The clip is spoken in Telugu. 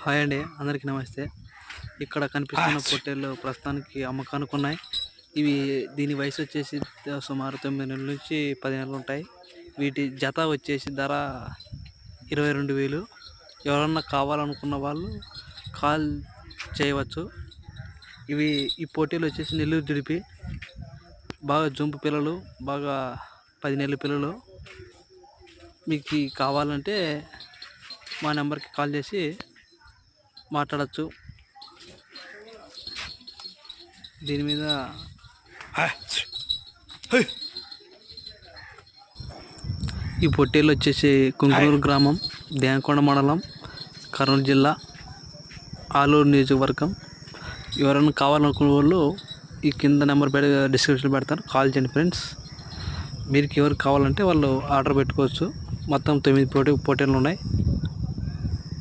హాయ్ అండి, అందరికీ నమస్తే. ఇక్కడ కనిపిస్తున్న పొట్టేళ్ళు ప్రస్తుతానికి అమ్మకానికి ఉన్నాయి. దీని వయసు వచ్చేసి సుమారు 9 నెలల నుంచి 10 నెలలు ఉంటాయి. వీటి జత వచ్చేసి ధర 22,000. ఎవరన్నా కావాలనుకున్న వాళ్ళు కాల్ చేయవచ్చు. ఈ పొట్టేళ్ళు వచ్చేసి నెల్లూరు జుడిపి, బాగా జంపు పిల్లలు, బాగా 10 నెలల పిల్లలు. మీకు కావాలంటే మా నెంబర్కి కాల్ చేసి మాట్లాడచ్చు. దీని మీద ఈ పొట్టేళ్ళు వచ్చేసి కుంకునూరు గ్రామం, దేవకొండ మండలం, కర్నూలు జిల్లా, ఆలూరు నియోజకవర్గం. ఎవరైనా కావాలనుకునే వాళ్ళు ఈ కింద నెంబర్ డిస్క్రిప్షన్ పెడతాను, కాల్ చేయండి ఫ్రెండ్స్. మీరు ఎవరికి కావాలంటే వాళ్ళు ఆర్డర్ పెట్టుకోవచ్చు. మొత్తం 9 పొట్టేళ్ళు ఉన్నాయి.